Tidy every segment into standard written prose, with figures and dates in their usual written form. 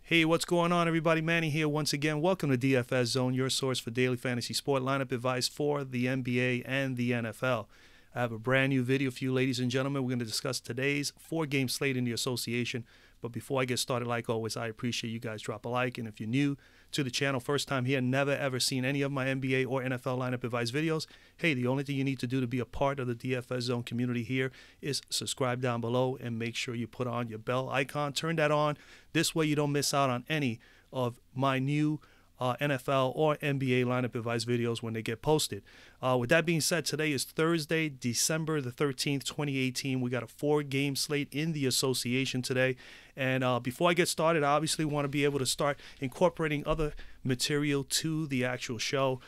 Hey, what's going on, everybody? Manny here once again. Welcome to DFS Zone, your source for daily fantasy sport lineup advice for the NBA and the NFL. I have a brand new video for you, ladies and gentlemen. We're going to discuss today's 4-game slate in the association. But before I get started, like always, I appreciate you guys drop a like. And if you're new to the channel, first time here, never ever seen any of my NBA or NFL lineup advice videos, hey, the only thing you need to do to be a part of the DFS Zone community here is subscribe down below and make sure you put on your bell icon. Turn that on. This way you don't miss out on any of my new NFL or NBA lineup advice videos when they get posted. With that being said, today is Thursday, December the 13th, 2018. We got a 4-game slate in the association today. And before I get started, I obviously want to be able to start incorporating other material to the actual show.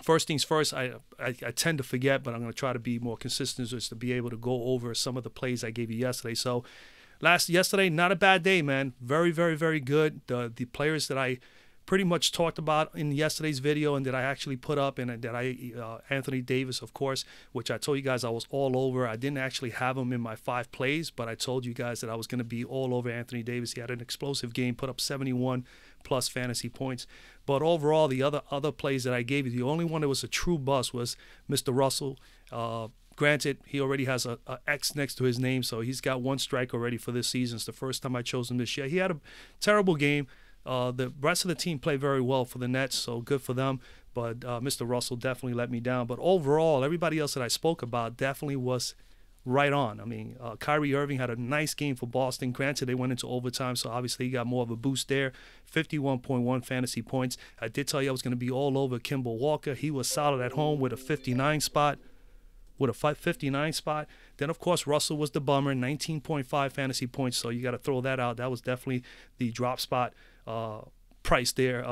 First things first, I tend to forget, but I'm going to try to be more consistent just to be able to go over some of the plays I gave you yesterday. So yesterday, not a bad day, man. Very, very, very good. The players that I pretty much talked about in yesterday's video and that I actually put up, and that Anthony Davis, of course, which I told you guys I was all over. I didn't actually have him in my 5 plays, but I told you guys that I was going to be all over Anthony Davis. He had an explosive game, put up 71 plus fantasy points. But overall, the other plays that I gave you, the only one that was a true bust was Mr. Russell. Granted, he already has a X next to his name, so he's got 1 strike already for this season. It's the first time I chose him this year. He had a terrible game. The rest of the team played very well for the Nets, so good for them. But Mr. Russell definitely let me down. But overall, everybody else that I spoke about definitely was right on. I mean, Kyrie Irving had a nice game for Boston. Granted, they went into overtime, so obviously he got more of a boost there. 51.1 fantasy points. I did tell you I was going to be all over Kemba Walker. He was solid at home with a 59 spot. Then, of course, Russell was the bummer, 19.5 fantasy points, so you got to throw that out. That was definitely the drop spot price there,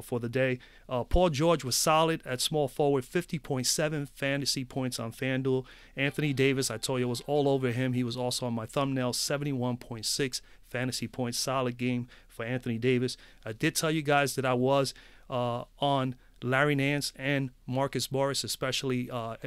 for the day. Paul George was solid at small forward, 50.7 fantasy points on Fanduel. Anthony Davis, I told you, was all over him. He was also on my thumbnail, 71.6 fantasy points. Solid game for Anthony Davis. I did tell you guys that I was on Larry Nance and Marcus Morris, especially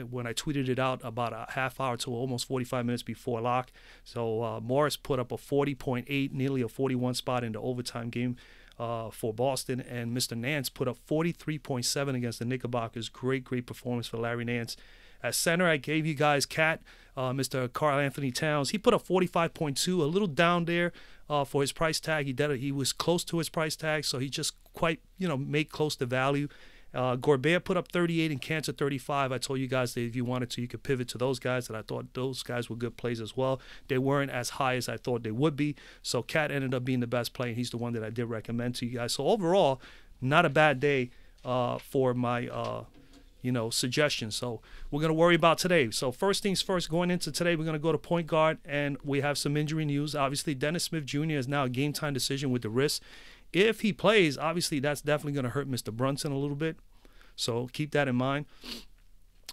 when I tweeted it out about a half hour to almost 45 minutes before lock. So Morris put up a 40.8, nearly a 41 spot in the overtime game for Boston. And Mr. Nance put up 43.7 against the Knickerbockers. Great performance for Larry Nance. At center, I gave you guys Mr. Karl Anthony Towns. He put up 45.2, a little down there for his price tag. He was close to his price tag, so he just quite, made close to value. Gobert put up 38 and Cantor 35. I told you guys that if you wanted to, you could pivot to those guys, and I thought those guys were good plays as well. They weren't as high as I thought they would be, so Cat ended up being the best play, and he's the one that I did recommend to you guys. So overall, not a bad day for my suggestions. So we're going to worry about today. So first things first, going into today, we're going to go to point guard, and we have some injury news. Obviously, Dennis Smith Jr. is now a game-time decision with the wrist. If he plays, obviously that's definitely going to hurt Mr. Brunson a little bit. So keep that in mind.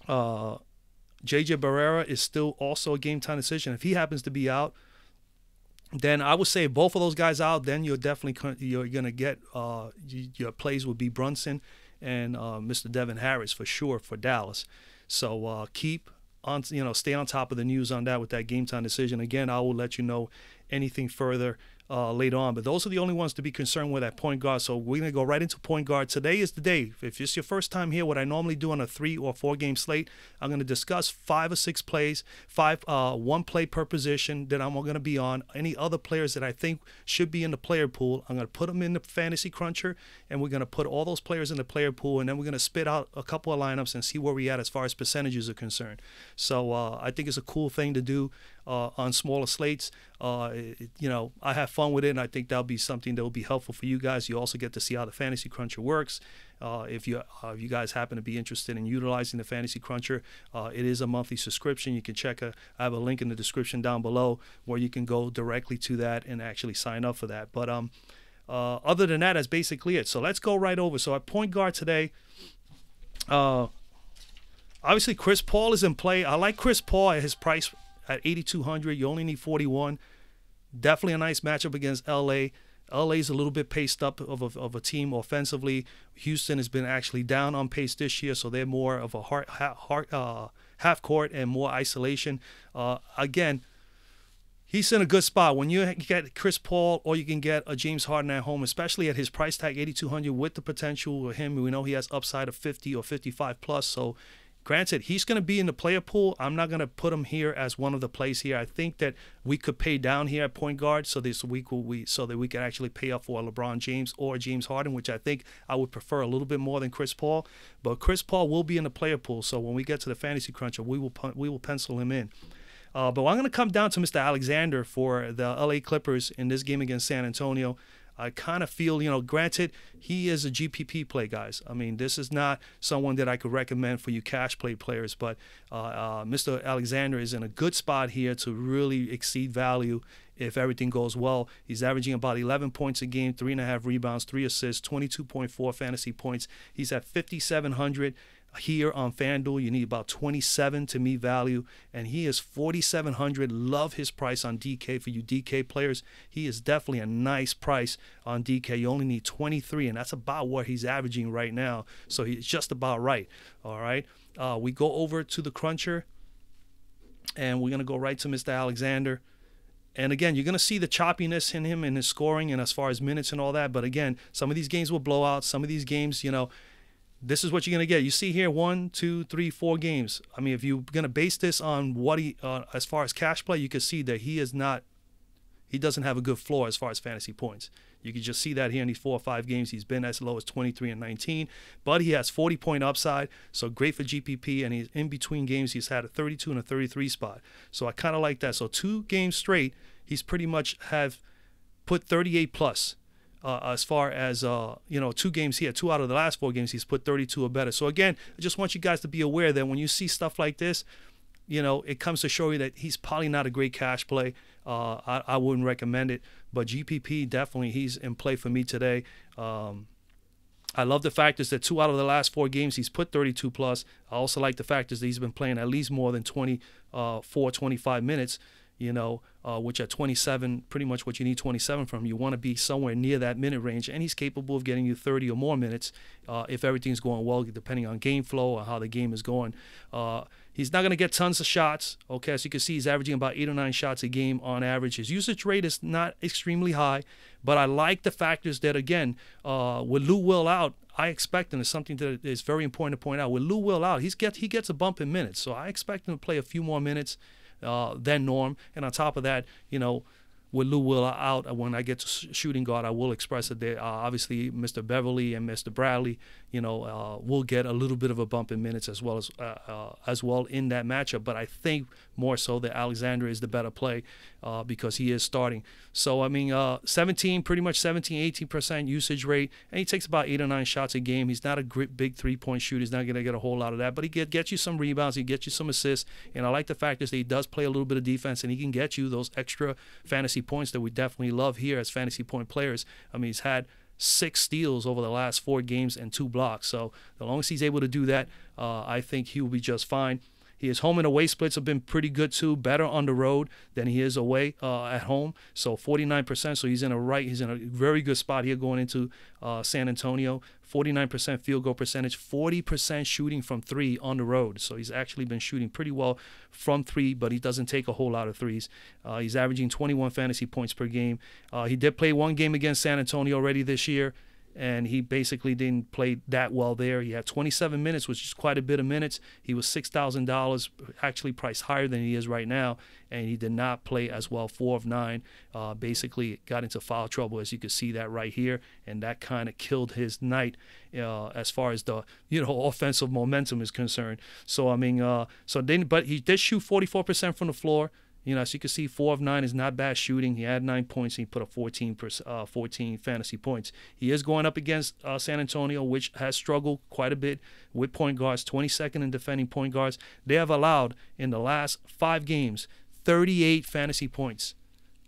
J.J. Barrera is still also a game-time decision. If he happens to be out, then I would say both of those guys out, then you're going to get your plays would be Brunson and Mr. Devin Harris for sure for Dallas. So keep on, stay on top of the news on that with that game-time decision. Again, I will let you know anything further later on, but those are the only ones to be concerned with at point guard. So we're going to go right into point guard. Today is the day. If it's your first time here, what I normally do on a 3 or 4 game slate, I'm going to discuss 5 or 6 plays, 1 play per position that I'm going to be on. Any other players that I think should be in the player pool, I'm going to put them in the fantasy cruncher, and we're going to put all those players in the player pool, and then we're going to spit out a couple of lineups and see where we at as far as percentages are concerned. So I think it's a cool thing to do on smaller slates. I have fun with it, and I think that'll be something that will be helpful for you guys. You also get to see how the Fantasy Cruncher works. If you guys happen to be interested in utilizing the Fantasy Cruncher, it is a monthly subscription. You can check I have a link in the description down below where you can go directly to that and actually sign up for that. But other than that, that's basically it. So let's go right over. So at point guard today, obviously Chris Paul is in play. I like Chris Paul at his price at 8,200. You only need 41. Definitely a nice matchup against L.A. LA's a little bit paced up of a team offensively. Houston has been actually down on pace this year, so they're more of a half court and more isolation. Again, He's in a good spot. When you get Chris Paul or you can get a James Harden at home, especially at his price tag, 8,200, with the potential of him. We know he has upside of 50 or 55 plus. So, granted, he's going to be in the player pool. I'm not going to put him here as one of the plays here. I think that we could pay down here at point guard so this week so that we can actually pay up for LeBron James or James Harden, which I think I would prefer a little bit more than Chris Paul. But Chris Paul will be in the player pool. So when we get to the fantasy cruncher, we will pencil him in. But I'm going to come down to Mr. Alexander for the LA Clippers in this game against San Antonio. I kind of feel, granted, he is a GPP play, guys. I mean, this is not someone that I could recommend for you cash play players, but Mr. Alexander is in a good spot here to really exceed value if everything goes well. He's averaging about 11 points a game, 3.5 rebounds, 3 assists, 22.4 fantasy points. He's at 5,700. Here on Fanduel, you need about 27 to meet value, and he is 4,700. Love his price on DK for you DK players. He is definitely a nice price on DK. You only need 23, and that's about what he's averaging right now. So he's just about right. All right. We go over to the cruncher, and we're going to go right to Mr. Alexander. And again, you're going to see the choppiness in him and his scoring and as far as minutes and all that. But again, some of these games will blow out. Some of these games, this is what you're going to get. You see here 1, 2, 3, 4 games. I mean, if you're going to base this on what he, as far as cash play, you can see that he doesn't have a good floor as far as fantasy points. You can just see that here in these 4 or 5 games. He's been as low as 23 and 19, but he has 40-point upside, so great for GPP, and he's in between games. He's had a 32 and a 33 spot. So I kind of like that. So 2 games straight, he's pretty much have put 38 plus. As far as 2 games here, 2 out of the last 4 games, he's put 32 or better. So again, I just want you guys to be aware that when you see stuff like this, it comes to show you that he's probably not a great cash play. I wouldn't recommend it, but GPP, definitely he's in play for me today. I love the fact is that 2 out of the last 4 games he's put 32 plus. I also like the fact is that he's been playing at least more than 25 minutes. Which at 27, pretty much what you need 27 from. You want to be somewhere near that minute range, and he's capable of getting you 30 or more minutes if everything's going well, depending on game flow or how the game is going. He's not going to get tons of shots. Okay, as you can see, he's averaging about 8 or 9 shots a game on average. His usage rate is not extremely high, but I like the factors that, again, with Lou Will out, I expect, and it's something that is very important to point out, with Lou Will out, he gets a bump in minutes, so I expect him to play a few more minutes than norm. And on top of that, with Lou Will out, when I get to shooting guard, I will express it there. Obviously, Mr. Beverly and Mr. Bradley, will get a little bit of a bump in minutes as well in that matchup. But I think more so that Alexander is the better play because he is starting. So, I mean, 18% usage rate, and he takes about 8 or 9 shots a game. He's not a big three-point shooter. He's not going to get a whole lot of that, but he gets you some rebounds. He gets you some assists, and I like the fact is that he does play a little bit of defense, and he can get you those extra fantasy points that we definitely love here as fantasy point players. I mean, he's had 6 steals over the last 4 games and 2 blocks. So as long as he's able to do that, I think he will be just fine. His home and away splits have been pretty good too, better on the road than he is away at home. So 49%. So he's in a very good spot here going into San Antonio. 49% field goal percentage, 40% shooting from 3 on the road. So he's actually been shooting pretty well from 3, but he doesn't take a whole lot of threes. He's averaging 21 fantasy points per game. He did play 1 game against San Antonio already this year, and he basically didn't play that well there. He had 27 minutes, which is quite a bit of minutes. He was $6,000, actually priced higher than he is right now, and he did not play as well. 4 of 9, basically got into foul trouble, as you can see that right here, and that kind of killed his night as far as the offensive momentum is concerned. So I mean, but he did shoot 44% from the floor. As you can see, 4 of 9 is not bad shooting. He had 9 points, and he put up 14 fantasy points. He is going up against San Antonio, which has struggled quite a bit with point guards, 22nd in defending point guards. They have allowed, in the last 5 games, 38 fantasy points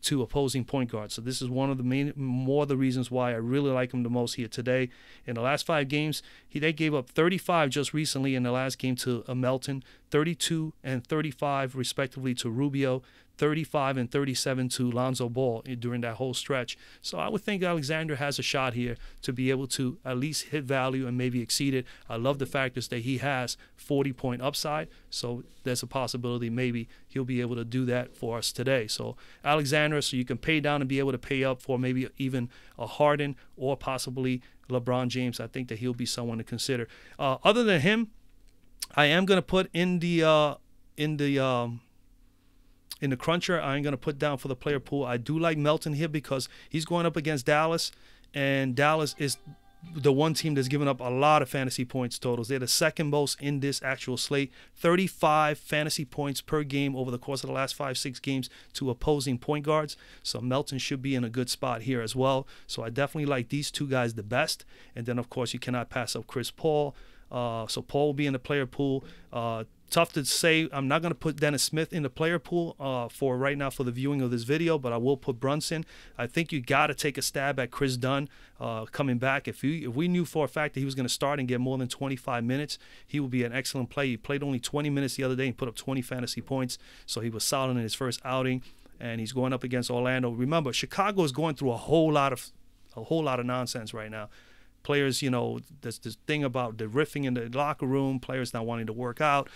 to opposing point guards. So this is one of the more the reasons why I really like him the most here today. In the last 5 games, they gave up 35 just recently in the last game to Melton, 32 and 35 respectively to Rubio, 35 and 37 to Lonzo Ball during that whole stretch. So I would think Alexander has a shot here to be able to at least hit value and maybe exceed it. I love the fact is that he has 40-point upside, so there's a possibility maybe he'll be able to do that for us today. So Alexander, so you can pay down and be able to pay up for maybe even a Harden or possibly LeBron James. I think that he'll be someone to consider. Other than him, I am going to put in the cruncher, I ain't going to put down for the player pool. I do like Melton here because he's going up against Dallas, and Dallas is the one team that's given up a lot of fantasy points totals. They're the second most in this actual slate. 35 fantasy points per game over the course of the last 5-6 games to opposing point guards. So Melton should be in a good spot here as well. So I definitely like these two guys the best. And then, of course, you cannot pass up Chris Paul. So Paul will be in the player pool. Tough to say. I'm not going to put Dennis Smith in the player pool for right now for the viewing of this video, but I will put Brunson. I think you got to take a stab at Chris Dunn coming back. If we knew for a fact that he was going to start and get more than 25 minutes, he would be an excellent play. He played only 20 minutes the other day and put up 20 fantasy points, so he was solid in his first outing, and he's going up against Orlando. Remember, Chicago is going through a whole lot of nonsense right now. Players, you know, there's this thing about the riffing in the locker room, players not wanting to work out,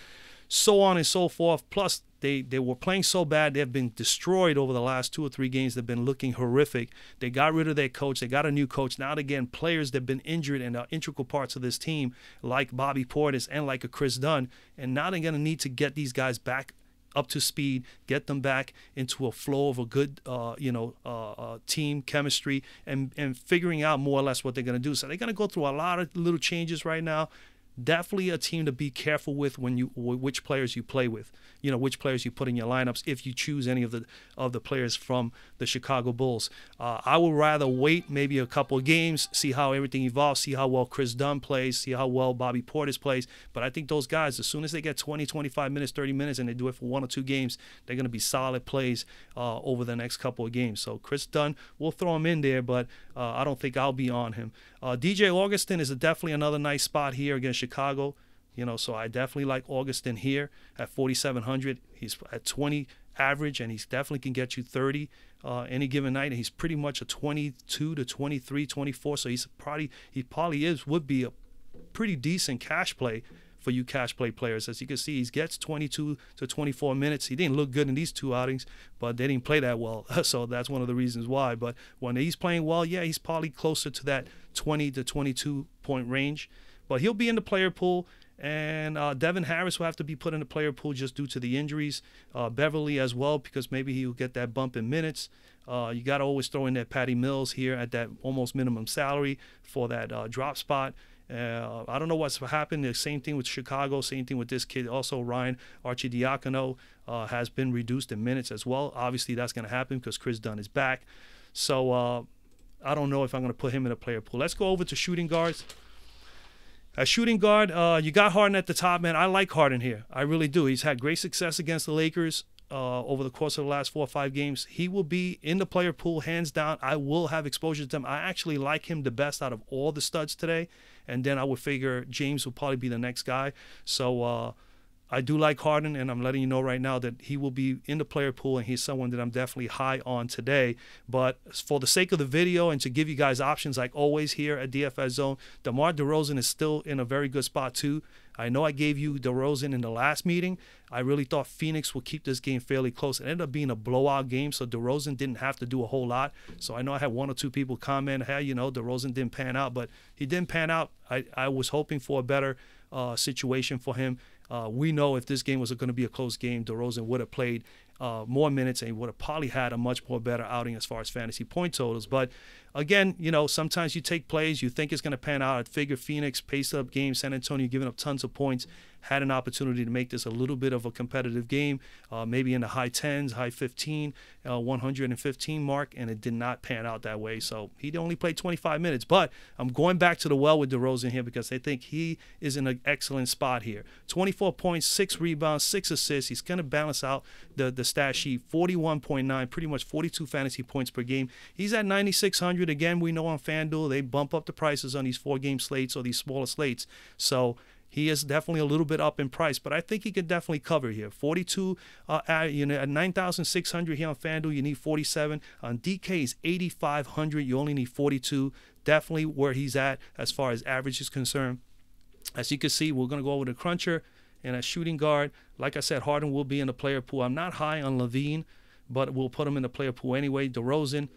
so on and so forth. Plus, they were playing so bad, they've been destroyed over the last 2 or 3 games. They've been looking horrific. They got rid of their coach. They got a new coach. Now, again, players that have been injured and are integral parts of this team, like Bobby Portis and like a Chris Dunn, and now they're going to need to get these guys back up to speed, get them back into a flow of a good, team chemistry, and figuring out more or less what they're going to do. So they're going to go through a lot of little changes right now. Definitely a team to be careful with when which players you play with, you know, which players you put in your lineups if you choose any of the players from the Chicago Bulls. I would rather wait maybe a couple of games, see how everything evolves, see how well Chris Dunn plays, see how well Bobby Portis plays. But I think those guys, as soon as they get 20, 25 minutes, 30 minutes, and they do it for 1 or 2 games, they're going to be solid plays over the next couple of games. So Chris Dunn, we'll throw him in there, but I don't think I'll be on him. DJ Augustin is definitely another nice spot here against Chicago. You know, so I definitely like Augustin here at 4,700. He's at 20 average, and he definitely can get you 30 any given night. And he's pretty much a 22 to 23, 24. So he probably would be a pretty decent cash play for you cash play players. As you can see, he gets 22 to 24 minutes. He didn't look good in these 2 outings, but they didn't play that well. So that's one of the reasons why. But when he's playing well, yeah, he's probably closer to that 20 to 22 point range. But he'll be in the player pool. And Devin Harris will have to be put in the player pool just due to the injuries. Beverly as well, because maybe he'll get that bump in minutes. You got to always throw in that Patty Mills here at that almost minimum salary for that drop spot. I don't know what's happened. The same thing with Chicago, same thing with this kid. Also, Ryan Arcidiacono has been reduced in minutes as well. Obviously, that's going to happen because Chris Dunn is back. So I don't know if I'm going to put him in a player pool. Let's go over to shooting guards. At shooting guard, you got Harden at the top, man. I like Harden here. I really do. He's had great success against the Lakers over the course of the last 4 or 5 games. He will be in the player pool, hands down. I will have exposure to him. I actually like him the best out of all the studs today. And then I would figure James will probably be the next guy. So I do like Harden, and I'm letting you know right now that he will be in the player pool, and he's someone that I'm definitely high on today. But for the sake of the video and to give you guys options like always here at DFS Zone, DeMar DeRozan is still in a very good spot too. I know I gave you DeRozan in the last meeting. I really thought Phoenix would keep this game fairly close. It ended up being a blowout game, so DeRozan didn't have to do a whole lot. So I know I had 1 or 2 people comment, hey, you know, DeRozan didn't pan out, but he didn't pan out. I was hoping for a better situation for him. We know if this game was going to be a close game, DeRozan would have played more minutes and would have probably had a much more better outing as far as fantasy point totals. But again, you know, sometimes you take plays, you think it's going to pan out. I'd figure Phoenix paced up game, San Antonio giving up tons of points, had an opportunity to make this a little bit of a competitive game, maybe in the high 10s, high 15, 115 mark, and it did not pan out that way. So he only played 25 minutes. But I'm going back to the well with DeRozan here because I think he is in an excellent spot here. 24 points, 6 rebounds, 6 assists. He's going to balance out the stat sheet, 41.9, pretty much 42 fantasy points per game. He's at 9,600. Again, we know on Fanduel, they bump up the prices on these 4-game slates or these smaller slates. So he is definitely a little bit up in price, but I think he could definitely cover here. 42, at 9,600 here on Fanduel, you need 47. On DK is 8,500, you only need 42. Definitely where he's at as far as average is concerned. As you can see, we're going to go over the cruncher and a shooting guard. Like I said, Harden will be in the player pool. I'm not high on Levine, but we'll put him in the player pool anyway. DeRozan.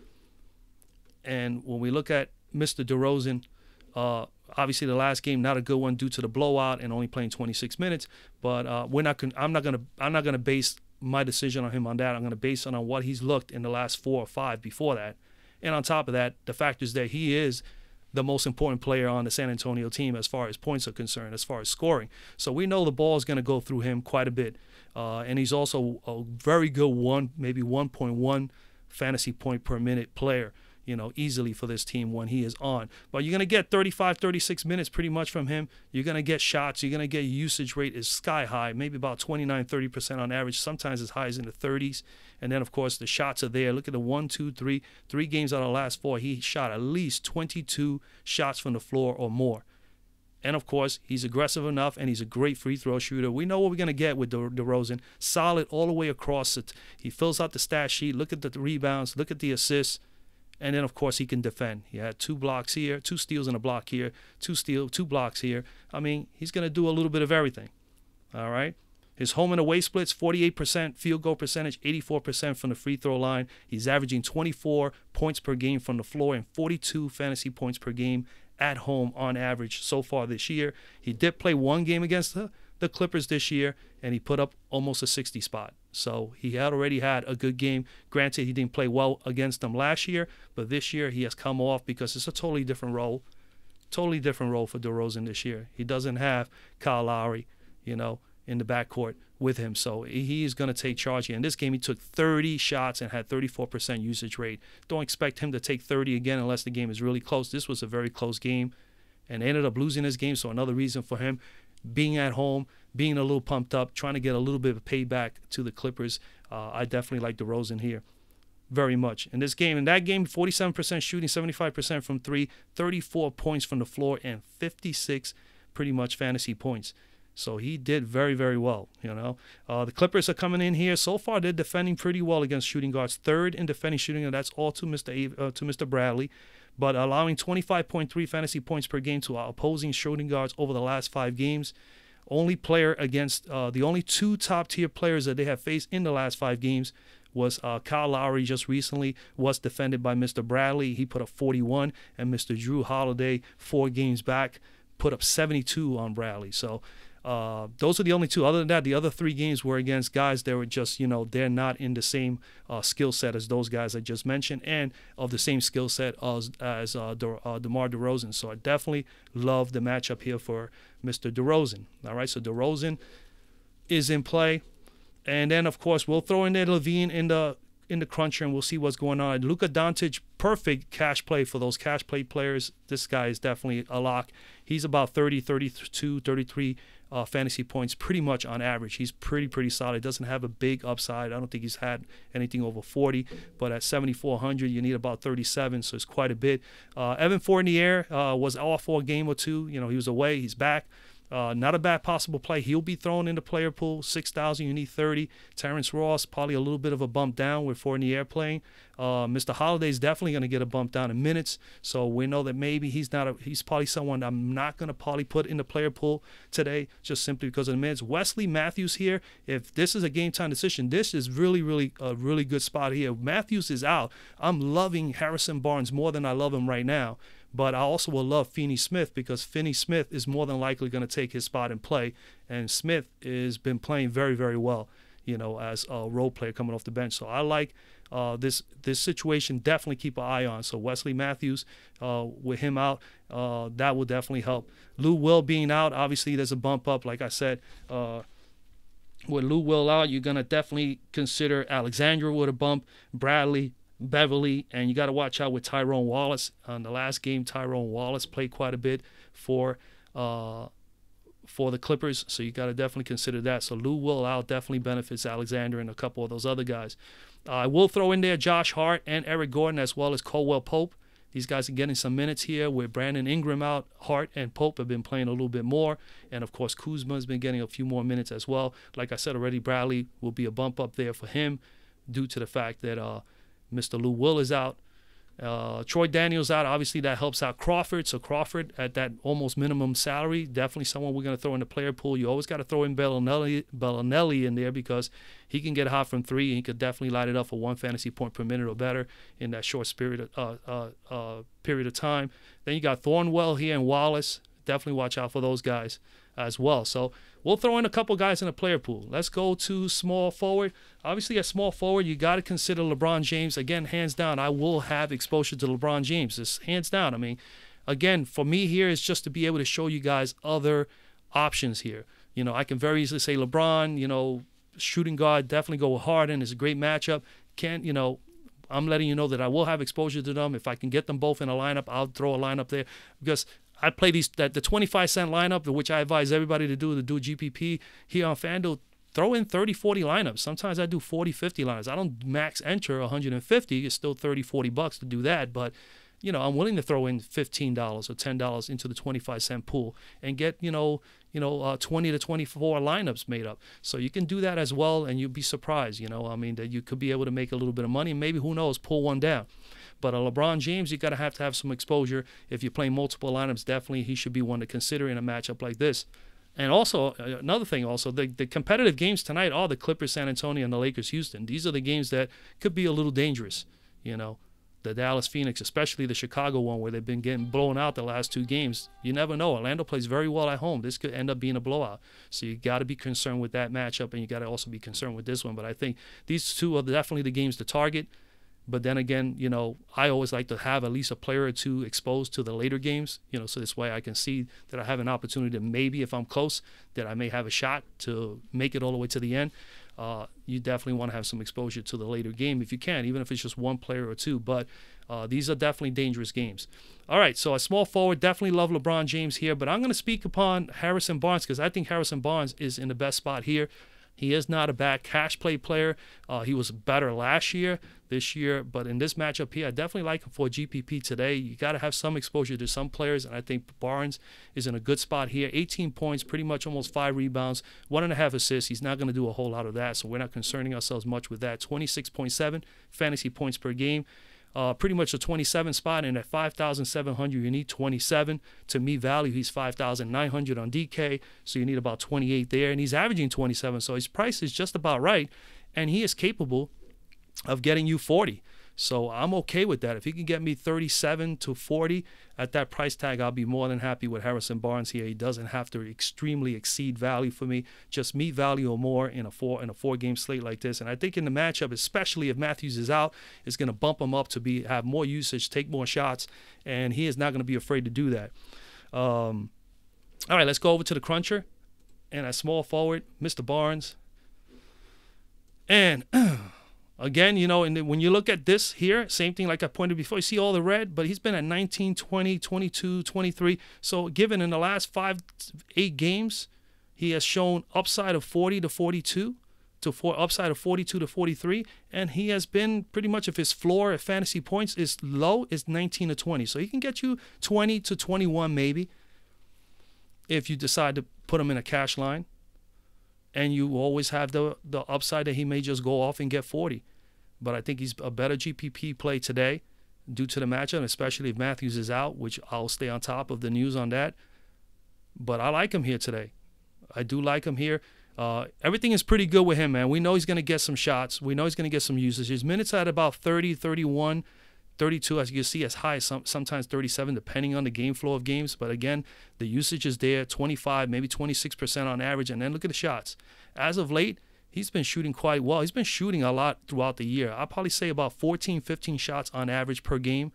And when we look at Mr. DeRozan, obviously the last game not a good one due to the blowout and only playing 26 minutes. But I'm not gonna base my decision on him on that. I'm gonna base it on what he's looked in the last 4 or 5 before that. And on top of that, the fact is that he is the most important player on the San Antonio team as far as points are concerned, as far as scoring. So we know the ball is going to go through him quite a bit. And he's also a very good maybe 1.1 fantasy point per minute player, easily for this team when he is on. But you're going to get 35, 36 minutes pretty much from him. You're going to get shots. You're going to get usage rate is sky high, maybe about 29, 30% on average, sometimes as high as in the 30s. And then, of course, the shots are there. Look at the 3 games out of the last 4. He shot at least 22 shots from the floor or more. And, of course, he's aggressive enough, and he's a great free throw shooter. We know what we're going to get with DeRozan. Solid all the way across it. He fills out the stat sheet. Look at the rebounds. Look at the assists. And then, of course, he can defend. He had 2 blocks here, 2 steals and a block here, 2 blocks here. I mean, he's going to do a little bit of everything. All right? His home and away splits, 48% field goal percentage, 84% from the free throw line. He's averaging 24 points per game from the floor and 42 fantasy points per game at home on average so far this year. He did play 1 game against the Clippers this year, and he put up almost a 60 spot. So he had already had a good game. Granted, he didn't play well against them last year, but this year he has come off because it's a totally different role. Totally different role for DeRozan this year. He doesn't have Kyle Lowry, in the backcourt with him. So he's going to take charge here. In this game, he took 30 shots and had 34% usage rate. Don't expect him to take 30 again unless the game is really close. This was a very close game, and they ended up losing this game. So another reason for him being at home, being a little pumped up, trying to get a little bit of payback to the Clippers. I definitely like DeRozan here very much. In this game, 47% shooting, 75% from 3, 34 points from the floor, and 56 pretty much fantasy points. So he did very, very well, The Clippers are coming in here. So far, they're defending pretty well against shooting guards. 3rd in defending shooting, and that's all to Mr. Bradley. But allowing 25.3 fantasy points per game to opposing shooting guards over the last 5 games. Only player against the only 2 top-tier players that they have faced in the last 5 games was Kyle Lowry just recently was defended by Mr. Bradley. He put up 41, and Mr. Drew Holiday 4 games back put up 72 on Bradley. So those are the only 2. Other than that, the other 3 games were against guys that were just, they're not in the same skill set as those guys I just mentioned and of the same skill set as DeMar DeRozan. So I definitely love the matchup here for Mr. DeRozan. All right, so DeRozan is in play. And then, of course, we'll throw in there Levine in the cruncher, and we'll see what's going on. Luka Doncic, perfect cash play for those cash play players. This guy is definitely a lock. He's about 30, 32, 33 fantasy points pretty much on average. He's pretty solid. Doesn't have a big upside. I don't think he's had anything over 40, but at 7,400 you need about 37, so it's quite a bit. Evan Fournier was off for a game or 2. He was away. He's back. Not a bad possible play. He'll be thrown in the player pool. 6,000, you need 30. Terrence Ross, probably a little bit of a bump down with Fournier playing. Mr. Holiday's definitely going to get a bump down in minutes. So we know that maybe he's probably someone I'm not going to probably put in the player pool today just simply because of the minutes. Wesley Matthews here, if this is a game time decision, this is really a really good spot here. Matthews is out. I'm loving Harrison Barnes more than I love him right now. But I also will love Finney-Smith because Finney-Smith is more than likely going to take his spot and play. And Smith has been playing very, very well, as a role player coming off the bench. So I like this situation. Definitely keep an eye on. So Wesley Matthews, with him out, that will definitely help. Lou Will being out, obviously there's a bump up. Like I said, with Lou Will out, you're going to definitely consider Alexandra with a bump, Bradley, Beverly, and you got to watch out with Tyrone Wallace. On the last game, Tyrone Wallace played quite a bit for the Clippers, so you got to definitely consider that. So Lou Will out definitely benefits Alexander and a couple of those other guys. I will throw in there Josh Hart and Eric Gordon as well as Caldwell Pope. These guys are getting some minutes here with Brandon Ingram out. Hart and Pope have been playing a little bit more. And, of course, Kuzma has been getting a few more minutes as well. Like I said already, Bradley will be a bump up there for him due to the fact that Mr. Lou Will is out. Troy Daniels out. Obviously, that helps out Crawford. So Crawford at that almost minimum salary, definitely someone we're going to throw in the player pool. You always got to throw in Bellinelli in there because he can get hot from three. And he could definitely light it up for 1 fantasy point per minute or better in that short period of time. Then you got Thornwell here and Wallace. Definitely watch out for those guys as well. So we'll throw in a couple guys in the player pool. Let's go to small forward. Obviously, at small forward, you got to consider LeBron James. Again, hands down, I will have exposure to LeBron James. Just hands down. I mean, again, for me here is just to be able to show you guys other options here. You know, I can very easily say LeBron, you know, shooting guard, definitely go with Harden. It's a great matchup. I'm letting you know that I will have exposure to them. If I can get them both in a lineup, I'll throw a lineup there because I play the 25-cent lineup, which I advise everybody to do GPP here on Fanduel. Throw in 30, 40 lineups. Sometimes I do 40, 50 lineups. I don't max enter 150. It's still 30, 40 bucks to do that. But, you know, I'm willing to throw in $15 or $10 into the 25-cent pool and get, 20 to 24 lineups made up. So you can do that as well, and you'll be surprised, that you could be able to make a little bit of money and maybe, who knows, pull one down. But LeBron James, you got to have some exposure. If you're playing multiple lineups, definitely he should be one to consider in a matchup like this. And also, another thing also, the competitive games tonight are the Clippers, San Antonio, and the Lakers, Houston. These are the games that could be a little dangerous, The Dallas, Phoenix, especially the Chicago one where they've been getting blown out the last 2 games. You never know. Orlando plays very well at home. This could end up being a blowout. So you got to be concerned with that matchup, and you got to also be concerned with this one. But I think these 2 are definitely the games to target. But then again, I always like to have at least a player or 2 exposed to the later games, so this way I can see that I have an opportunity to maybe, if I'm close, that I may have a shot to make it all the way to the end. You definitely want to have some exposure to the later game if you can, even if it's just 1 player or 2. But these are definitely dangerous games. All right, so a small forward, definitely love LeBron James here. But I'm going to speak upon Harrison Barnes because I think Harrison Barnes is in the best spot here. He is not a bad cash play player. He was better last year, this year. But in this matchup here, I definitely like him for GPP today. You got to have some exposure to some players, and I think Barnes is in a good spot here. 18 points, pretty much almost 5 rebounds, 1.5 assists. He's not going to do a whole lot of that, so we're not concerning ourselves much with that. 26.7 fantasy points per game. Pretty much a 27 spot, and at 5,700 you need 27. To me value, he's 5,900 on DK, so you need about 28 there, and he's averaging 27, so his price is just about right, and he is capable of getting you 40. So I'm okay with that. If he can get me 37 to 40 at that price tag, I'll be more than happy with Harrison Barnes here. He doesn't have to extremely exceed value for me. Just meet value or more in a 4-game slate like this. And I think in the matchup, especially if Matthews is out, it's going to bump him up to have more usage, take more shots, and he is not going to be afraid to do that. All right, let's go over to the cruncher. And at small forward, Mr. Barnes. And again, and when you look at this here, same thing like I pointed before, you see all the red, but he's been at 19, 20, 22, 23. So given in the last 8 games, he has shown upside of 40 to 42, upside of 42 to 43, and he has been pretty much, if his floor at fantasy points is low, is 19 to 20. So he can get you 20 to 21 maybe if you decide to put him in a cash line. And you always have the upside that he may just go off and get 40. But I think he's a better GPP play today due to the matchup, especially if Matthews is out, which I'll stay on top of the news on that. But I like him here today. I do like him here. Everything is pretty good with him, man. We know he's going to get some shots. We know he's going to get some usage. His minutes at about 30, 31, 32, as you can see, as high as sometimes 37, depending on the game flow of games. But again, the usage is there, 25, maybe 26% on average. And then look at the shots. As of late, he's been shooting quite well. He's been shooting a lot throughout the year. I'll probably say about 14, 15 shots on average per game.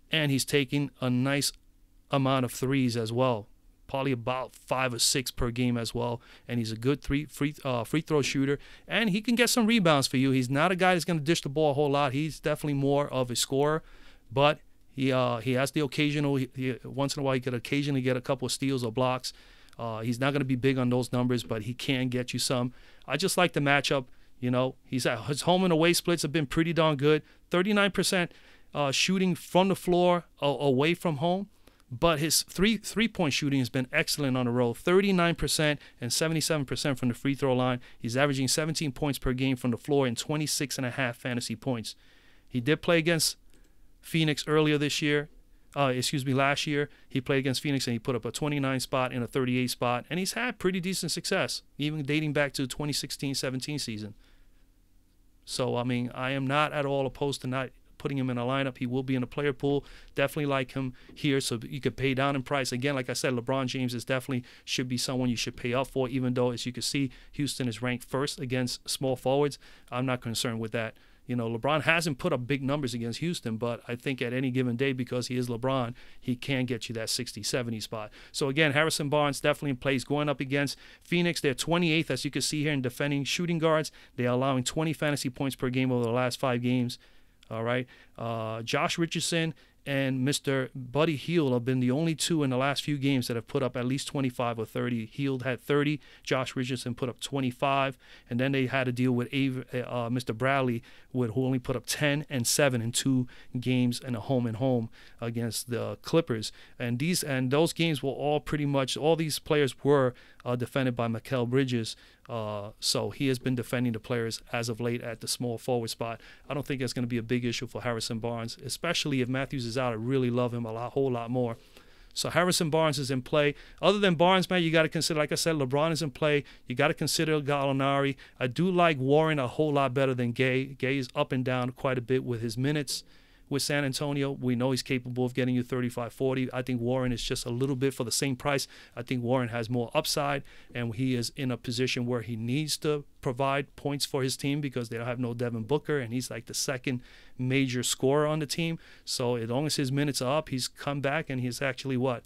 And he's taking a nice amount of threes as well. Probably about 5 or 6 per game as well. And he's a good free throw shooter. And he can get some rebounds for you. He's not a guy that's going to dish the ball a whole lot. He's definitely more of a scorer. But he has the occasional, once in a while he could occasionally get a couple of steals or blocks. He's not going to be big on those numbers, but he can get you some. I just like the matchup. His home and away splits have been pretty darn good. 39% shooting from the floor away from home. But his three-point shooting has been excellent on the road, 39% and 77% from the free throw line. He's averaging 17 points per game from the floor and 26.5 fantasy points. He did play against Phoenix earlier this year. Last year. He played against Phoenix and he put up a 29 spot and a 38 spot. And he's had pretty decent success, even dating back to the 2016-17 season. So, I mean, I am not at all opposed to not putting him in a lineup. He will be in a player pool. Definitely like him here, so you could pay down in price. Again, like I said, LeBron James is definitely should be someone you should pay up for, even though, as you can see, Houston is ranked first against small forwards. I'm not concerned with that. You know, LeBron hasn't put up big numbers against Houston, but I think at any given day, because he is LeBron, he can get you that 60, 70 spot. So again, Harrison Barnes definitely in place. Going up against Phoenix, they're 28th, as you can see here, in defending shooting guards. They're allowing 20 fantasy points per game over the last 5 games. All right. Josh Richardson and Mr. Buddy Hield have been the only two in the last few games that have put up at least 25 or 30. Hield had 30. Josh Richardson put up 25. And then they had to deal with Mr. Bradley, who only put up 10 and 7 in 2 games and a home and home against the Clippers. And those games were all pretty much, all these players were defended by Mikal Bridges. So he has been defending the players as of late at the small forward spot. I don't think that's going to be a big issue for Harrison Barnes, especially if Matthews is out. I really love him a whole lot more. So Harrison Barnes is in play. Other than Barnes, man, you got to consider, like I said, LeBron is in play. You got to consider Gallinari. I do like Warren a whole lot better than Gay. Gay is up and down quite a bit with his minutes. With San Antonio, we know he's capable of getting you 35, 40. I think Warren is just a little bit for the same price. I think Warren has more upside, and he is in a position where he needs to provide points for his team because they don't have no Devin Booker, and he's like the second major scorer on the team. So as long as his minutes are up, he's come back, and he's actually what?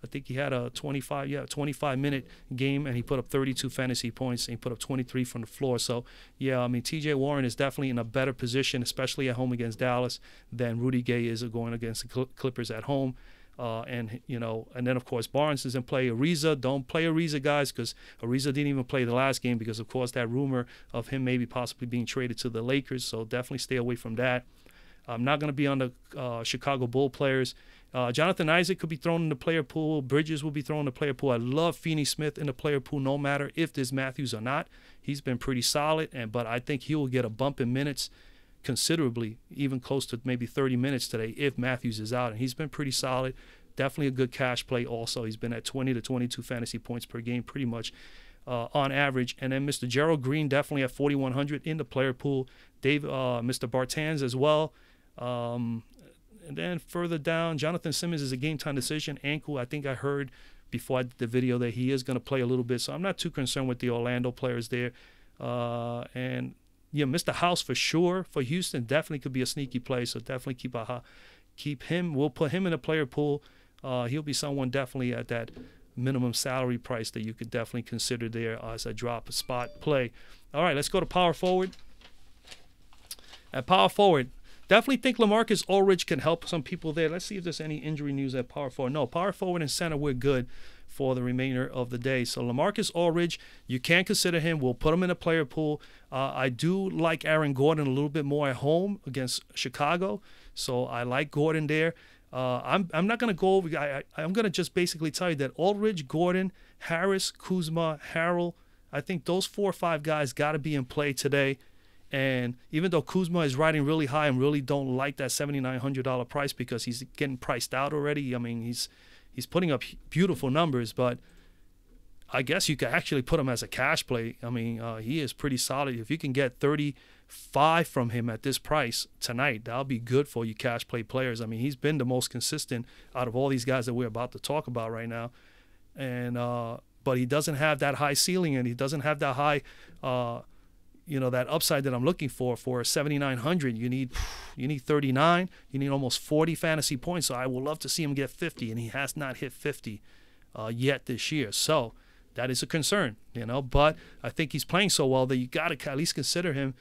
I think he had a 25-minute game, and he put up 32 fantasy points, and he put up 23 from the floor. So, yeah, I mean, T.J. Warren is definitely in a better position, especially at home against Dallas, than Rudy Gay is going against the Clippers at home. And then, of course, Barnes is in play. Ariza, don't play Ariza, guys, because Ariza didn't even play the last game because, of course, that rumor of him maybe possibly being traded to the Lakers. So definitely stay away from that. I'm not going to be on the Chicago Bull players. Jonathan Isaac could be thrown in the player pool. Bridges will be thrown in the player pool. I love Finney-Smith in the player pool no matter if there's Matthews or not. He's been pretty solid, but I think he will get a bump in minutes considerably, even close to maybe 30 minutes today if Matthews is out. And he's been pretty solid. Definitely a good cash play also. He's been at 20 to 22 fantasy points per game pretty much on average. And then Mr. Gerald Green definitely at 4,100 in the player pool. Mr. Bartans as well. And then further down, Jonathan Simmons is a game-time decision. Ankle, I think I heard before I did the video that he is going to play a little bit. So I'm not too concerned with the Orlando players there. And, yeah, Mr. House for sure for Houston definitely could be a sneaky play. So definitely keep him. We'll put him in the player pool. He'll be someone definitely at that minimum salary price that you could definitely consider there as a drop spot play. All right, let's go to power forward. At power forward, definitely think LaMarcus Aldridge can help some people there. Let's see if there's any injury news at power forward. No, power forward and center, we're good for the remainder of the day. So LaMarcus Aldridge, you can consider him. We'll put him in a player pool. I do like Aaron Gordon a little bit more at home against Chicago. So I like Gordon there. I'm not going to go over. I'm going to just basically tell you that Aldridge, Gordon, Harris, Kuzma, Harrell, I think those 4 or 5 guys got to be in play today. And even though Kuzma is riding really high and really don't like that $7,900 price because he's getting priced out already. I mean, he's putting up beautiful numbers, but I guess you could actually put him as a cash play. I mean, he is pretty solid. If you can get 35 from him at this price tonight, that'll be good for you cash play players. I mean, he's been the most consistent out of all these guys that we're about to talk about right now. And but he doesn't have that high ceiling, and he doesn't have that high that upside that I'm looking for 7,900. You need 39. You need almost 40 fantasy points. So I would love to see him get 50, and he has not hit 50 yet this year. So that is a concern, But I think he's playing so well that you got to at least consider him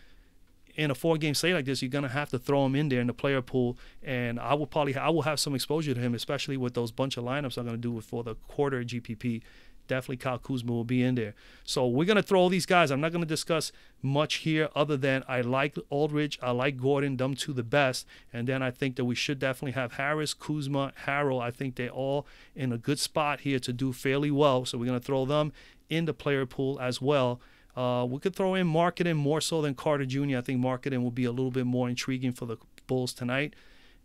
in a 4-game slate like this. You're gonna have to throw him in there in the player pool, and I will have some exposure to him, especially with those bunch of lineups I'm gonna do for the quarter GPP definitely Kyle Kuzma will be in there. So we're going to throw all these guys. I'm not going to discuss much here other than I like Aldridge, I like Gordon, them two the best. And then I think that we should definitely have Harris, Kuzma, Harrell. I think they're all in a good spot here to do fairly well. So we're going to throw them in the player pool as well. We could throw in Marketing more so than Carter Jr. I think Marketing will be a little bit more intriguing for the Bulls tonight.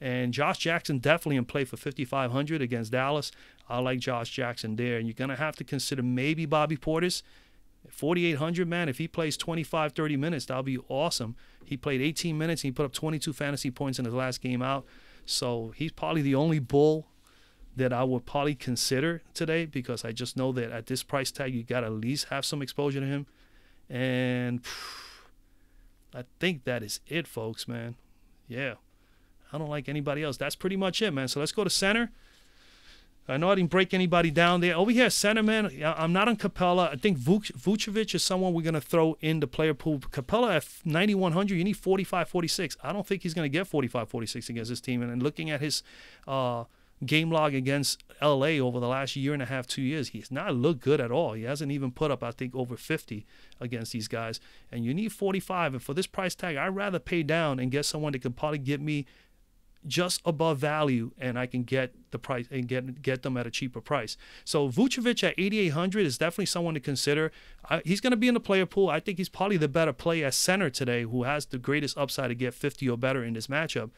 And Josh Jackson definitely in play for 5,500 against Dallas. I like Josh Jackson there. And you're going to have to consider maybe Bobby Portis. 4,800, man, if he plays 25, 30 minutes, that'll be awesome. He played 18 minutes and he put up 22 fantasy points in his last game out. So he's probably the only Bull that I would probably consider today, because I just know that at this price tag, you got to at least have some exposure to him. And I think that is it, folks, man. Yeah. I don't like anybody else. That's pretty much it, man. So let's go to center. I know I didn't break anybody down there. Over here, center, man, I'm not on Capella. I think Vucevic is someone we're going to throw in the player pool. Capella at 9,100, you need 45, 46. I don't think he's going to get 45, 46 against this team. And looking at his game log against L.A. over the last year and a half, 2 years, he's not looked good at all. He hasn't even put up, I think, over 50 against these guys. And you need 45. And for this price tag, I'd rather pay down and get someone that could probably get me just above value, and I can get the price and get them at a cheaper price. So Vucevic at 8,800 is definitely someone to consider. He's going to be in the player pool. I think he's probably the better play at center today, who has the greatest upside to get 50 or better in this matchup.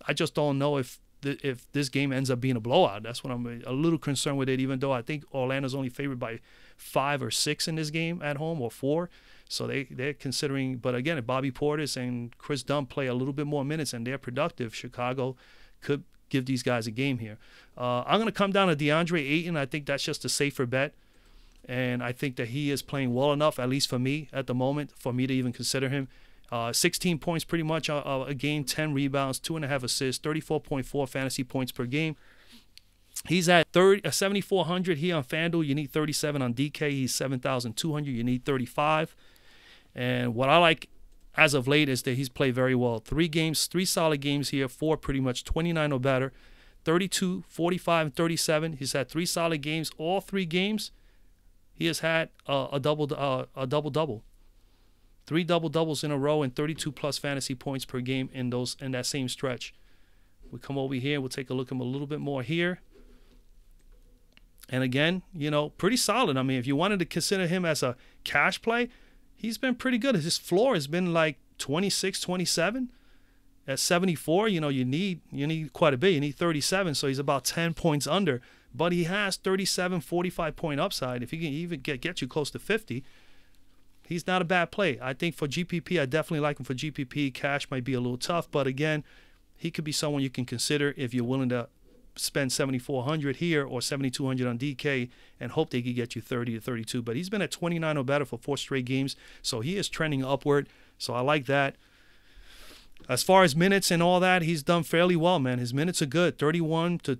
I just don't know if this game ends up being a blowout. That's what I'm a little concerned with it, even though I think Orlando's only favored by 5 or 6 in this game at home, or 4. So they're considering, but again, if Bobby Portis and Chris Dunn play a little bit more minutes and they're productive, Chicago could give these guys a game here. I'm going to come down to DeAndre Ayton. I think that's just a safer bet. And I think that he is playing well enough, at least for me at the moment, for me to even consider him. 16 points pretty much a game, 10 rebounds, 2.5 assists, 34.4 fantasy points per game. He's at 7,400 here on Fanduel. You need 37 on DK. He's 7,200. You need 35. And what I like as of late is that he's played very well. 3 solid games here, 4 pretty much 29 or better, 32, 45, and 37. He's had 3 solid games. All 3 games, he has had a double-double. 3 double-doubles in a row and 32-plus fantasy points per game in that same stretch. We come over here. We'll take a look at him a little bit more here. And again, pretty solid. I mean, if you wanted to consider him as a cash play, he's been pretty good. His floor has been like 26, 27. At 74, you need quite a bit. You need 37, so he's about 10 points under. But he has 37, 45-point upside. If he can even get you close to 50, he's not a bad play. I think for GPP, I definitely like him for GPP. Cash might be a little tough, but again, he could be someone you can consider if you're willing to spend 7,400 here or 7,200 on DK and hope they could get you 30 to 32. But he's been at 29 or better for 4 straight games, so he is trending upward. So I like that. As far as minutes and all that, he's done fairly well, man. His minutes are good, 31 to,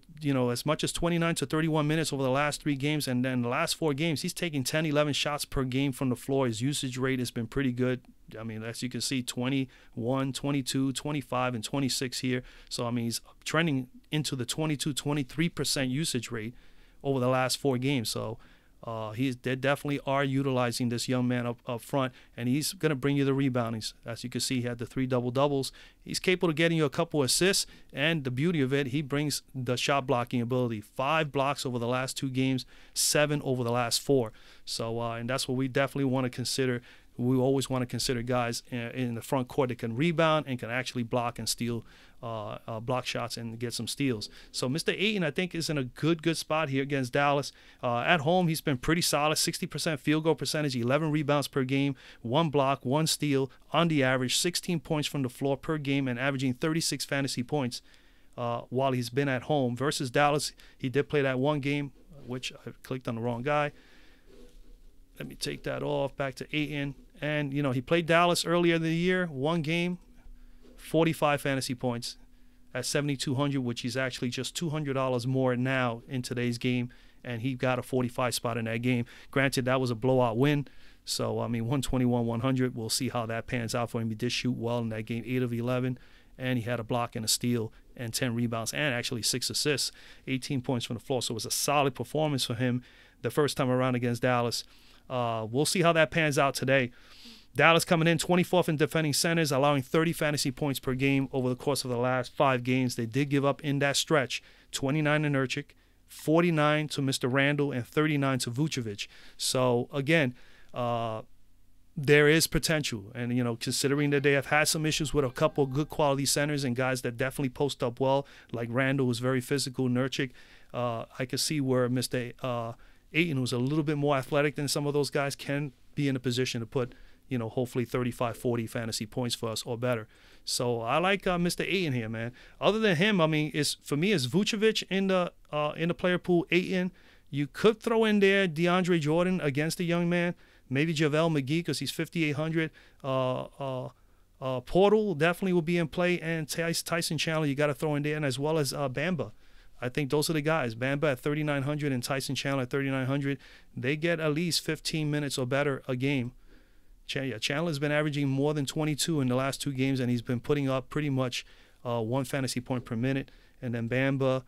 as much as 29 to 31 minutes over the last 3 games. And then the last 4 games, he's taking 10, 11 shots per game from the floor. His usage rate has been pretty good. I mean, as you can see, 21, 22, 25, and 26 here. So, I mean, he's trending into the 22, 23% usage rate over the last 4 games. So, they definitely are utilizing this young man up front, and he's going to bring you the reboundings. As you can see, he had the 3 double-doubles. He's capable of getting you a couple assists, and the beauty of it, he brings the shot blocking ability. 5 blocks over the last 2 games, 7 over the last 4. So, and that's what we definitely want to consider. We always want to consider guys in the front court that can rebound and can actually block and steal, block shots and get some steals. So Mr. Ayton, I think, is in a good spot here against Dallas. At home, he's been pretty solid, 60% field goal percentage, 11 rebounds per game, 1 block, 1 steal on the average, 16 points from the floor per game, and averaging 36 fantasy points while he's been at home. Versus Dallas, he did play that 1 game, which I clicked on the wrong guy. Let me take that off. Back to Ayton. And, he played Dallas earlier in the year, 1 game, 45 fantasy points at 7,200, which is actually just $200 more now in today's game. And he got a 45 spot in that game. Granted, that was a blowout win. So, 121-100. We'll see how that pans out for him. He did shoot well in that game, 8 of 11. And he had a block and a steal and 10 rebounds and actually 6 assists, 18 points from the floor. So it was a solid performance for him. the first time around against Dallas. We'll see how that pans out today. Dallas coming in 24th in defending centers, allowing 30 fantasy points per game over the course of the last 5 games. They did give up in that stretch 29 to Nurkic, 49 to Mr. Randall, and 39 to Vucevic. So, again, there is potential. And, considering that they have had some issues with a couple of good quality centers and guys that definitely post up well, like Randall was very physical, Nurkic, I could see where Mr. Ayton, who's a little bit more athletic than some of those guys, can be in a position to put, hopefully 35, 40 fantasy points for us or better. So I like Mr. Ayton here, man. Other than him, I mean, for me, it's Vucevic in the player pool. Ayton, you could throw in there DeAndre Jordan against the young man. Maybe JaVale McGee because he's 5,800. Portal definitely will be in play, and Tyson Chandler you got to throw in there, and as well as Bamba. I think those are the guys. Bamba at 3,900 and Tyson Chandler at 3,900. They get at least 15 minutes or better a game. Chandler's been averaging more than 22 in the last 2 games, and he's been putting up pretty much 1 fantasy point per minute. And then Bamba,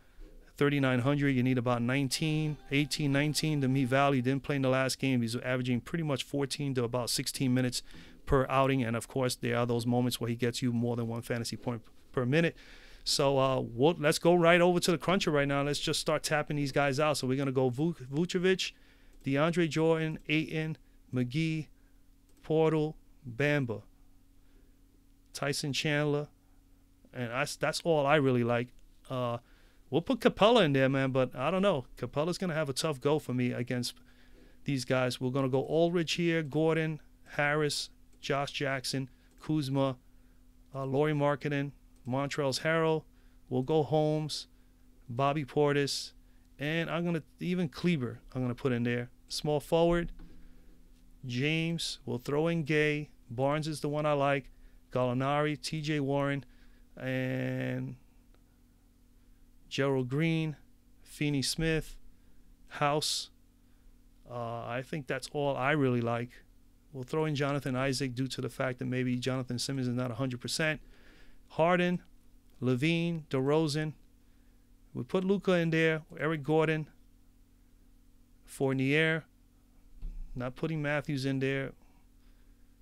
3,900, you need about 18, 19 to meet value. Didn't play in the last game. He's averaging pretty much 14 to about 16 minutes per outing. And, of course, there are those moments where he gets you more than 1 fantasy point per minute. So let's go right over to the cruncher right now. Let's just start tapping these guys out. So we're going to go Vucevic, DeAndre Jordan, Ayton, McGee, Portal, Bamba, Tyson Chandler, and that's all I really like. We'll put Capella in there, man, but I don't know. Capella's going to have a tough go for me against these guys. We're going to go Aldridge here, Gordon, Harris, Josh Jackson, Kuzma, Lauri Markkanen, Montrezl Harrell. We'll go Holmes, Bobby Portis, and I'm going to even Kleber I'm going to put in there. Small forward, James. We'll throw in Gay. Barnes is the one I like. Gallinari, TJ Warren, and Gerald Green, Finney Smith, House. I think that's all I really like. We'll throw in Jonathan Isaac due to the fact that maybe Jonathan Simmons is not 100%. Harden, Levine, DeRozan. We put Luka in there. Eric Gordon, Fournier. Not putting Matthews in there.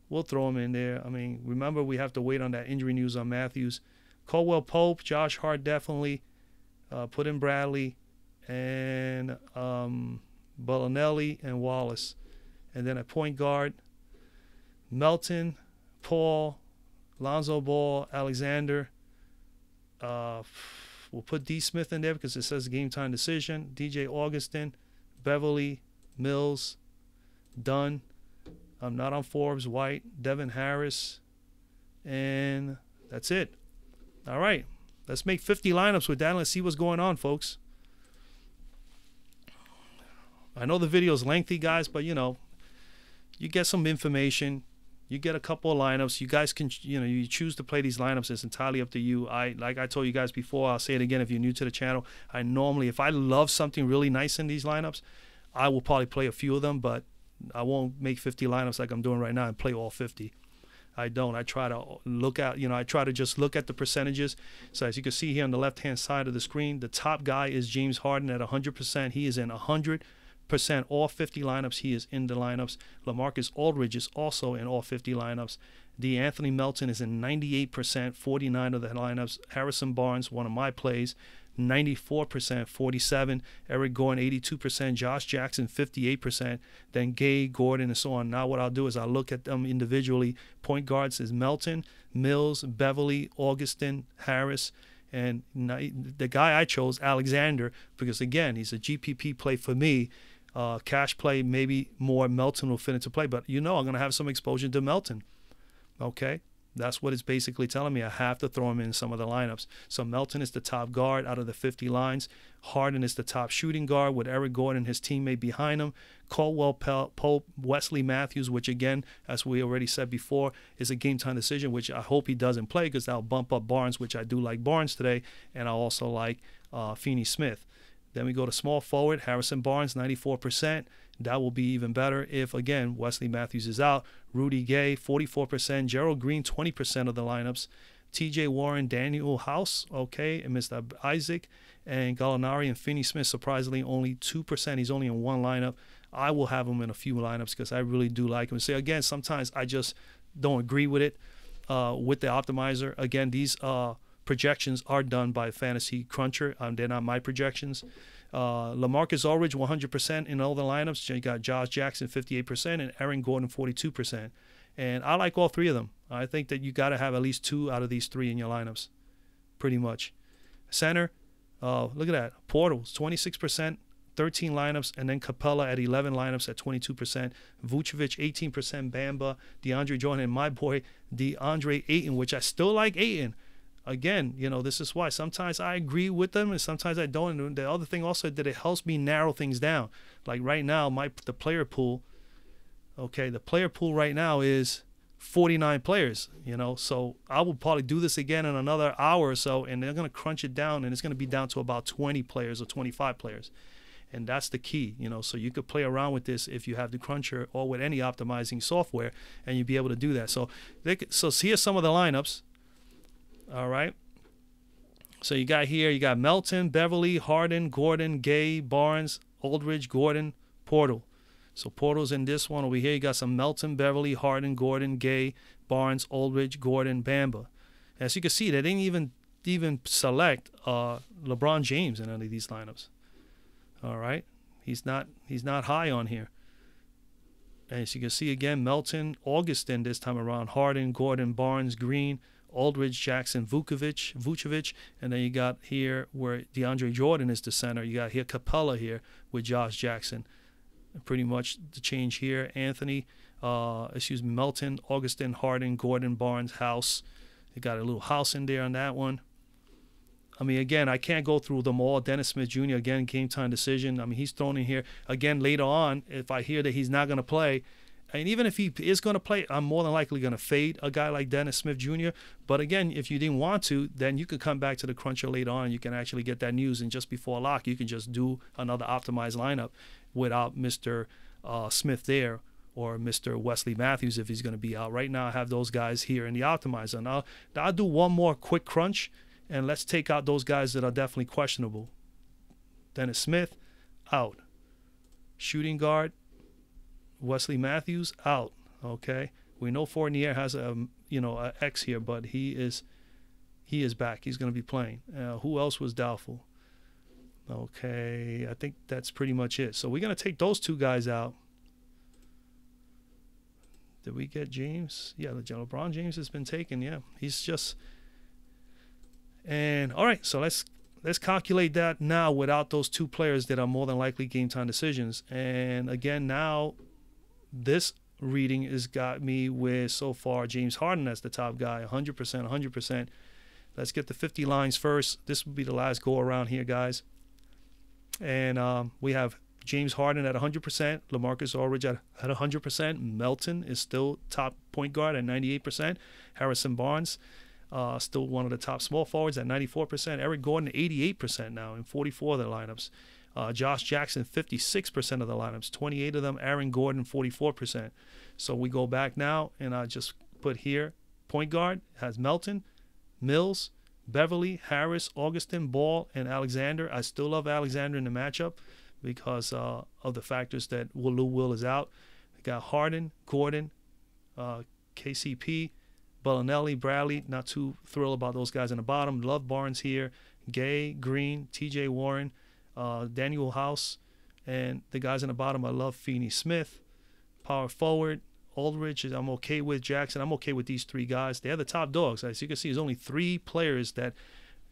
We'll throw him in there. I mean, remember, we have to wait on that injury news on Matthews. Caldwell Pope, Josh Hart definitely. Put in Bradley and Bellinelli and Wallace. And then at point guard, Melton, Paul, Lonzo Ball, Alexander. We'll put D. Smith in there because it says game time decision. DJ Augustin, Beverly, Mills, Dunn. I'm not on Forbes, White, Devin Harris, and that's it. All right, let's make 50 lineups with that and let's see what's going on, folks. I know the video is lengthy, guys, but, you get some information. You get a couple of lineups. You guys can, you choose to play these lineups. It's entirely up to you. Like I told you guys before, I'll say it again if you're new to the channel. I normally, if I love something really nice in these lineups, I will probably play a few of them, but I won't make 50 lineups like I'm doing right now and play all 50. I don't. I try to look at, I try to just look at the percentages. So as you can see here on the left-hand side of the screen, the top guy is James Harden at 100%. He is in 100%. All 50 lineups, he is in the lineups. LaMarcus Aldridge is also in all 50 lineups. DeAnthony Melton is in 98%, 49 of the lineups. Harrison Barnes, one of my plays, 94%, 47. Eric Gordon, 82%. Josh Jackson, 58%. Then Gay, Gordon, and so on. Now what I'll do is I'll look at them individually. Point guards is Melton, Mills, Beverly, Augustin, Harris. And the guy I chose, Alexander, because, again, he's a GPP play for me. Cash play, maybe more Melton will fit into play. But, I'm going to have some exposure to Melton. Okay? That's what it's basically telling me. I have to throw him in some of the lineups. So Melton is the top guard out of the 50 lines. Harden is the top shooting guard with Eric Gordon, his teammate behind him. Caldwell Pope, Wesley Matthews, which, again, as we already said before, is a game-time decision, which I hope he doesn't play because that'll bump up Barnes, which I do like Barnes today, and I also like Finney Smith. Then we go to small forward, Harrison Barnes, 94%. That will be even better if, again, Wesley Matthews is out. Rudy Gay, 44%. Gerald Green, 20% of the lineups. TJ Warren, Daniel House, okay, and Mr. Isaac, and Gallinari and Finney Smith, surprisingly, only 2%. He's only in one lineup. I will have him in a few lineups because I really do like him. So, again, sometimes I just don't agree with it, with the optimizer. Again, these projections are done by Fantasy Cruncher. They're not my projections. LaMarcus Aldridge, 100% in all the lineups. You got Josh Jackson, 58%, and Aaron Gordon, 42%. And I like all three of them. I think that you got to have at least 2 out of these 3 in your lineups, pretty much. Center, look at that. Portals, 26%, 13 lineups, and then Capella at 11 lineups at 22%. Vucevic, 18%. Bamba, DeAndre Jordan, and my boy DeAndre Ayton, which I still like Ayton. Again, this is why sometimes I agree with them and sometimes I don't. And the other thing also that it helps me narrow things down. Like right now, the player pool, okay, the player pool right now is 49 players, So I will probably do this again in another hour or so, and they're going to crunch it down, and it's going to be down to about 20 players or 25 players. And that's the key, So you could play around with this if you have the Cruncher or with any optimizing software, and you'll be able to do that. So here's some of the lineups. All right. So you got Melton, Beverly, Harden, Gordon, Gay, Barnes, Aldridge, Gordon, Portal. So Portal's in this one. Over here you got some Melton, Beverly, Harden, Gordon, Gay, Barnes, Aldridge, Gordon, Bamba. As you can see, they didn't even select LeBron James in any of these lineups. All right. He's not high on here. As you can see again, Melton, Augustin this time around, Harden, Gordon, Barnes, Green, Aldridge, Jackson, Vucevic, and then you got here where DeAndre Jordan is the center. You got here Capella here with Josh Jackson. Pretty much the change here. Melton, Augustin, Harden, Gordon, Barnes, House. You got a little House in there on that one. I mean, again, I can't go through them all. Dennis Smith Jr., again, game time decision. I mean, he's thrown in here. Again, later on, if I hear that he's not going to play, and even if he is going to play, I'm more than likely going to fade a guy like Dennis Smith Jr. But again, if you didn't want to, then you could come back to the Cruncher later on and you can actually get that news. And just before lock, you can just do another optimized lineup without Mr. Smith there or Mr. Wesley Matthews if he's going to be out. Right now, I have those guys here in the optimizer. Now, I'll do one more quick crunch, and let's take out those guys that are definitely questionable. Dennis Smith, out. Shooting guard, Wesley Matthews, out. Okay, we know Fournier has a X here, but he is back. He's going to be playing. Who else was doubtful? Okay, I think that's pretty much it. So we're going to take those 2 guys out. Did we get James? Yeah, LeBron James has been taken. Yeah, he's just. And all right, so let's calculate that now without those 2 players that are more than likely game time decisions. And again, now this reading has got me with so far James Harden as the top guy, 100%, 100%. Let's get the 50 lines first. This will be the last go around here, guys. And we have James Harden at 100%, LaMarcus Aldridge at 100%. Melton is still top point guard at 98%. Harrison Barnes, still one of the top small forwards at 94%. Eric Gordon, 88% now in 44 of the lineups. Josh Jackson, 56% of the lineups, 28 of them. Aaron Gordon, 44%. So we go back now, and I just put here, point guard has Melton, Mills, Beverly, Harris, Augustin, Ball, and Alexander. I still love Alexander in the matchup because of the factors that Lou Will is out. I got Harden, Gordon, KCP, Bellinelli, Bradley. Not too thrilled about those guys in the bottom. Love Barnes here. Gay, Green, TJ Warren, Daniel House, and the guys in the bottom, I love Finney Smith. Power forward, Aldridge, I'm okay with. Jackson, I'm okay with these 3 guys. They're the top dogs. As you can see, there's only 3 players that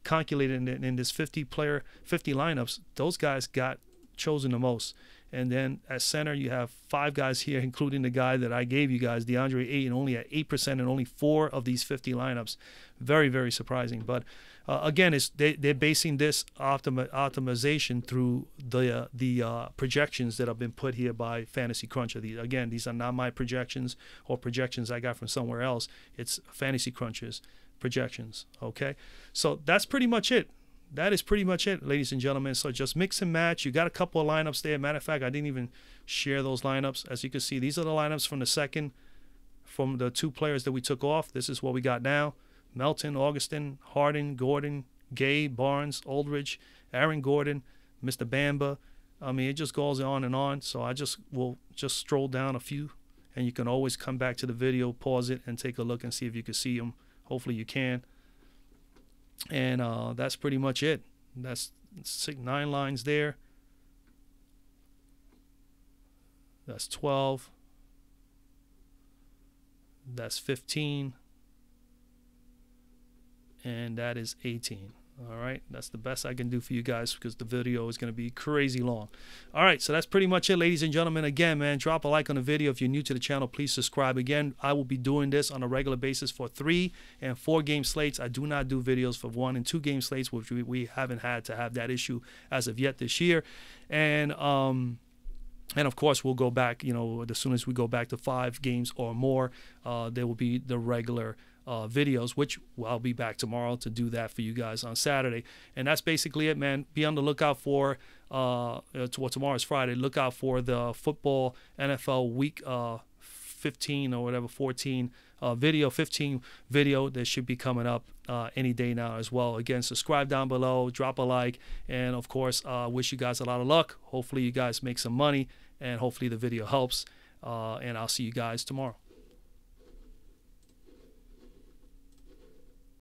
calculated in this 50 lineups. Those guys got chosen the most. And then at center, you have 5 guys here, including the guy that I gave you guys, DeAndre Ayton, only at 8% and only 4 of these 50 lineups. Very, very surprising. But again, they're basing this optimization through the projections that have been put here by Fantasy Cruncher. These are not my projections or projections I got from somewhere else. It's Fantasy Cruncher's projections. Okay, so that's pretty much it. That is pretty much it, ladies and gentlemen. So just mix and match. You got a couple of lineups there. Matter of fact, I didn't even share those lineups. As you can see, these are the lineups from the 2 players that we took off. This is what we got now. Melton, Augustin, Harden, Gordon, Gay, Barnes, Aldridge, Aaron Gordon, Mr. Bamba. I mean, it just goes on and on. So I will just stroll down a few, and you can always come back to the video, pause it, and take a look and see if you can see them. Hopefully you can. And that's pretty much it. That's 9 lines there. That's 12. That's 15. And that is 18. All right, that's the best I can do for you guys because the video is going to be crazy long. All right, so that's pretty much it, ladies and gentlemen. Again, man, drop a like on the video. If you're new to the channel, please subscribe. Again, I will be doing this on a regular basis for 3 and 4 game slates. I do not do videos for 1 and 2 game slates, which we haven't had to have that issue as of yet this year. And of course, we'll go back, you know, as soon as we go back to 5 games or more, there will be the regular videos, which I'll be back tomorrow to do that for you guys on Saturday. And that's basically it, man. Be on the lookout for tomorrow is Friday. Look out for the football NFL week 15 or whatever, 14 video, 15 video that should be coming up any day now as well. Again, subscribe down below, drop a like, and of course, wish you guys a lot of luck. Hopefully you guys make some money, and hopefully the video helps. And I'll see you guys tomorrow.